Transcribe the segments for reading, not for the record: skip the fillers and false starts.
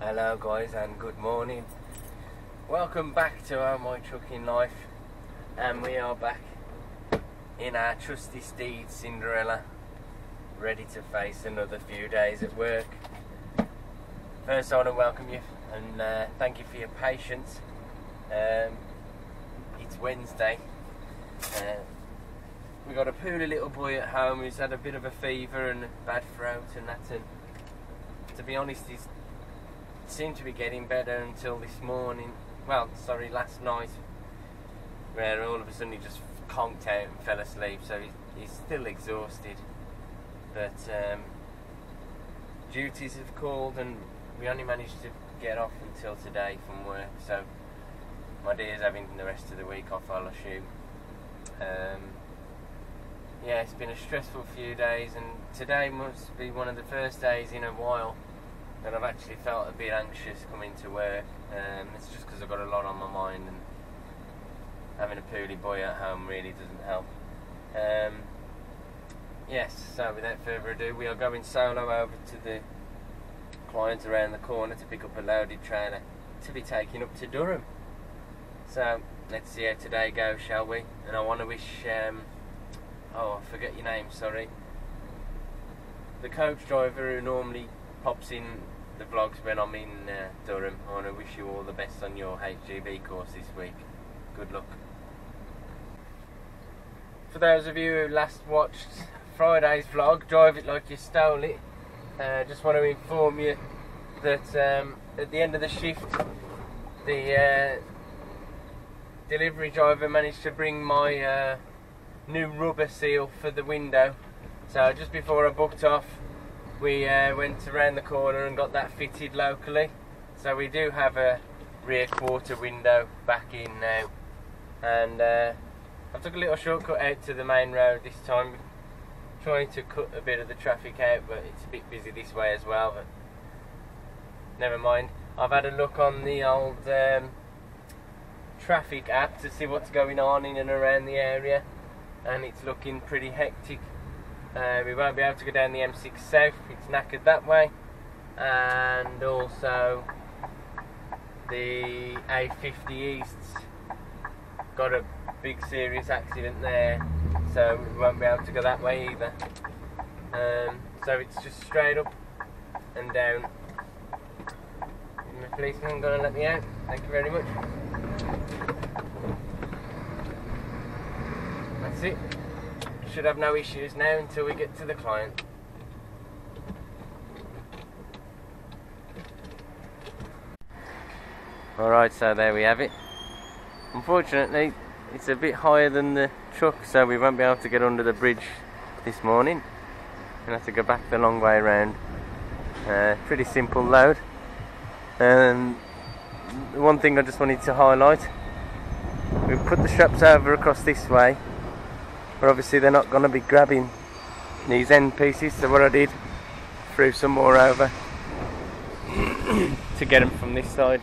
Hello guys and good morning. Welcome back to My Trucking Life, and we are back in our trusty steed Cinderella, ready to face another few days at work. First I want to welcome you and thank you for your patience. It's Wednesday. We've got a poorly little boy at home who's had a bit of a fever and a bad throat and that, and to be honest he's seemed to be getting better until this morning, last night, where all of a sudden he just conked out and fell asleep, so he's still exhausted, but duties have called and we only managed to get off until today from work, so my dear's having the rest of the week off, I'll assume. Yeah, it's been a stressful few days, and today must be one of the first days in a while that I've actually felt a bit anxious coming to work. It's just because I've got a lot on my mind, and having a poorly boy at home really doesn't help. Yes, so without further ado, we are going solo over to the client around the corner to pick up a loaded trailer to be taken up to Durham. So let's see how today goes, shall we? And I want to wish, I forget your name, sorry. The coach driver who normally pops in the vlogs when I'm in Durham. I want to wish you all the best on your HGV course this week. Good luck. For those of you who last watched Friday's vlog, Drive It Like You Stole It, just want to inform you that at the end of the shift, the delivery driver managed to bring my new rubber seal for the window. So just before I booked off, we went around the corner and got that fitted locally. So we do have a rear quarter window back in now. And I took a little shortcut out to the main road this time, trying to cut a bit of the traffic out, but it's a bit busy this way as well, but never mind. I've had a look on the old traffic app to see what's going on in and around the area, and it's looking pretty hectic. We won't be able to go down the M6 South, it's knackered that way, and also the A50 East's got a big serious accident there, so we won't be able to go that way either. So it's just straight up and down. My policeman gonna let me out, thank you very much. That's it. Should have no issues now until we get to the client. Alright, so there we have it. Unfortunately, it's a bit higher than the truck, so we won't be able to get under the bridge this morning. We'll have to go back the long way around. Pretty simple load. The one thing I just wanted to highlight, we put the straps over across this way, but obviously they're not going to be grabbing these end pieces, so what I did, threw some more over to get them from this side.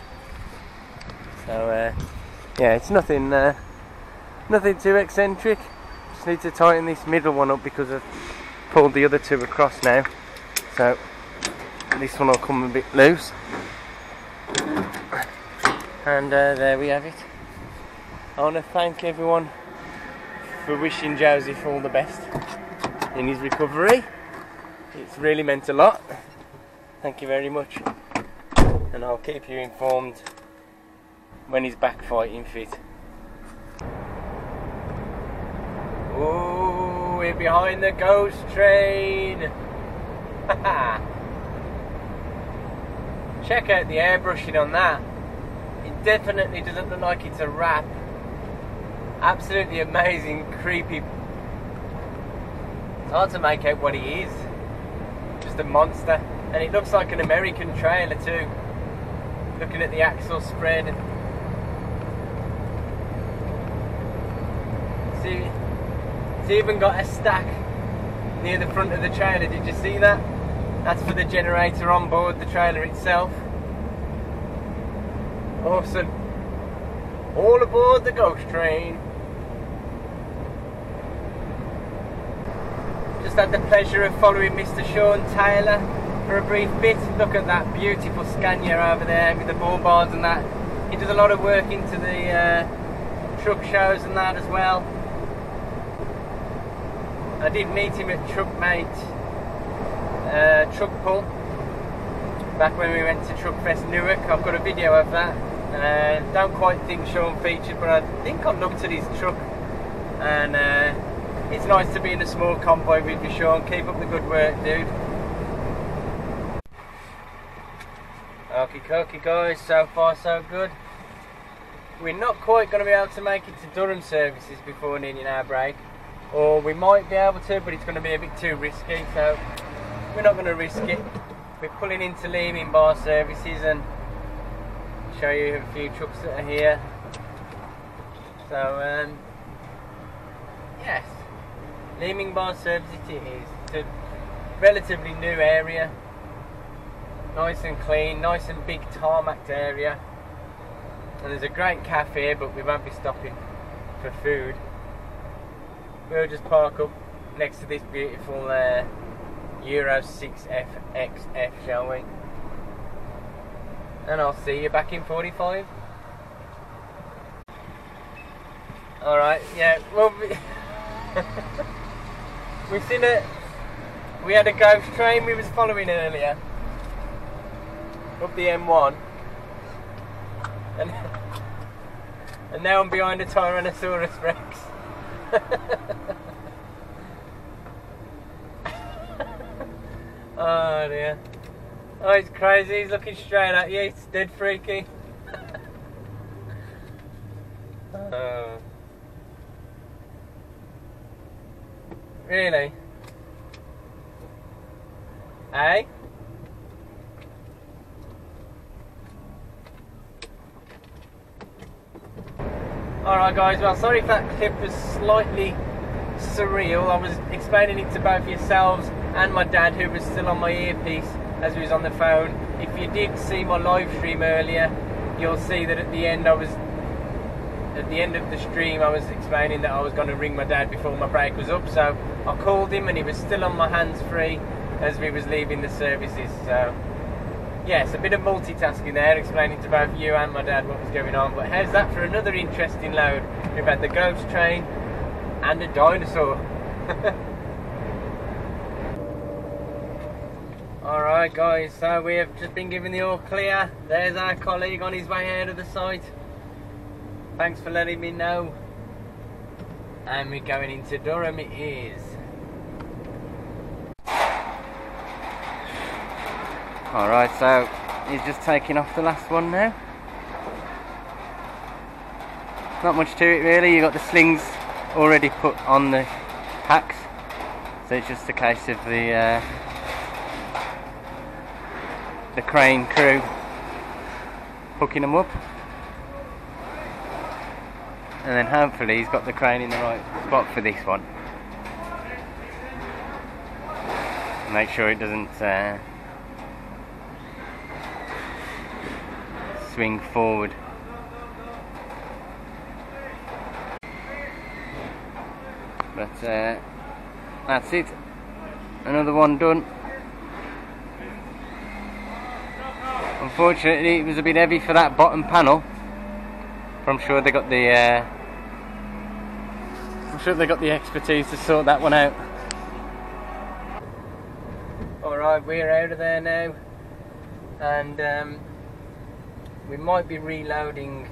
So yeah, it's nothing too eccentric. Just need to tighten this middle one up because I've pulled the other two across now, so this one will come a bit loose. And there we have it. I want to thank everyone for wishing Joseph all the best in his recovery. It's really meant a lot. Thank you very much, and I'll keep you informed when he's back fighting fit. Oh, we're behind the ghost train. Check out the airbrushing on that. It definitely doesn't look like it's a wrap. Absolutely amazing, creepy. It's hard to make out what he is. Just a monster. And it looks like an American trailer too. Looking at the axle spread. See, it's even got a stack near the front of the trailer. Did you see that? That's for the generator on board the trailer itself. Awesome. All aboard the ghost train. Just had the pleasure of following Mr. Sean Taylor for a brief bit. Look at that beautiful Scania over there with the bull bars and that. He does a lot of work into the truck shows and that as well. I did meet him at Truckmate Truck Pull back when we went to Truckfest Newark. I've got a video of that. Don't quite think Sean featured, but I think I looked at his truck, and it's nice to be in a small convoy with you, Sean. Keep up the good work, dude. Okie guys, so far so good. We're not quite going to be able to make it to Durham services before needing our break, or we might be able to, but it's going to be a bit too risky, so we're not going to risk it. We're pulling into Leeming Bar services and show you a few trucks that are here. So yes, Leeming Bar services it is. It's a relatively new area, nice and clean, nice and big tarmacked area, and there's a great cafe, but we won't be stopping for food. We'll just park up next to this beautiful Euro 6 FXF, shall we? And I'll see you back in 45. Alright, yeah, well, we had a ghost train we was following earlier up the M1, and now I'm behind a Tyrannosaurus Rex. Oh dear. Oh, it's crazy, he's looking straight at you, it's dead freaky. Oh. Really? Eh? Alright guys, well sorry if that clip was slightly surreal. I was explaining it to both yourselves and my dad, who was still on my earpiece as we was on the phone. If you did see my live stream earlier, you'll see that at the end of the stream I was explaining that I was going to ring my dad before my break was up, so I called him and he was still on my hands free as we was leaving the services. So yes, a bit of multitasking there, explaining to both you and my dad what was going on. But how's that for another interesting load? We've had the ghost train and a dinosaur. Alright guys, so we have just been given the all clear. There's our colleague on his way out of the site. Thanks for letting me know. And we're going into Durham it is. Alright, so he's just taking off the last one now. Not much to it really, you've got the slings already put on the packs. So it's just a case of the crane crew hooking them up, and then hopefully he's got the crane in the right spot for this one. Make sure it doesn't swing forward. But that's it, another one done. Unfortunately it was a bit heavy for that bottom panel, but I'm sure they got the expertise to sort that one out. Alright, we're out of there now, and we might be reloading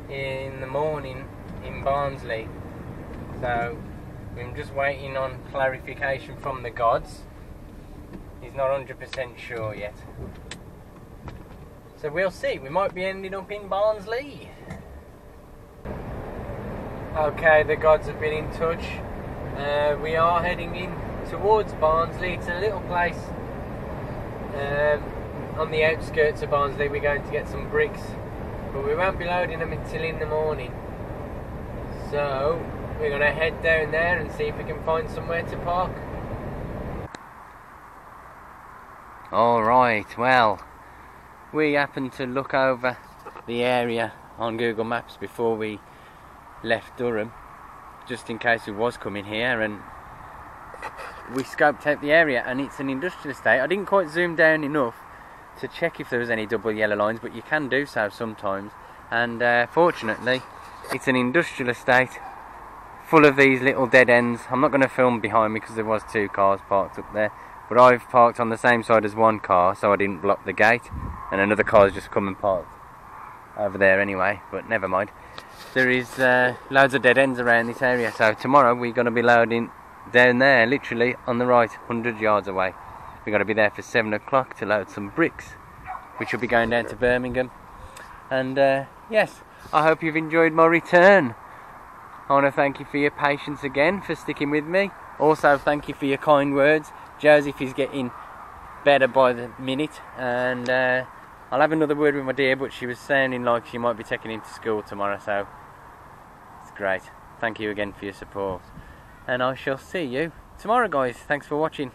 in the morning in Barnsley, so I'm just waiting on clarification from the gods. He's not 100% sure yet. So we'll see, we might be ending up in Barnsley. Okay, the gods have been in touch. We are heading in towards Barnsley. It's a little place on the outskirts of Barnsley. We're going to get some bricks, but we won't be loading them until in the morning. So we're going to head down there and see if we can find somewhere to park. Alright, well, we happened to look over the area on Google Maps before we left Durham, just in case we was coming here, and we scoped out the area, and it's an industrial estate. I didn't quite zoom down enough to check if there was any double yellow lines, but you can do so sometimes. And fortunately, it's an industrial estate full of these little dead ends. I'm not going to film behind me because there was 2 cars parked up there, but I've parked on the same side as one car, so I didn't block the gate, and another car's just come and parked over there anyway, but never mind. There is loads of dead ends around this area, so tomorrow we're going to be loading down there, literally on the right, 100 yards away. We're going to be there for 7 o'clock to load some bricks, which will be going down to Birmingham. And yes, I hope you've enjoyed my return. I want to thank you for your patience again, for sticking with me. Also, thank you for your kind words. Joseph is getting better by the minute, and I'll have another word with my dear, but she was sounding like she might be taking him to school tomorrow, so it's great. Thank you again for your support, and I shall see you tomorrow, guys. Thanks for watching.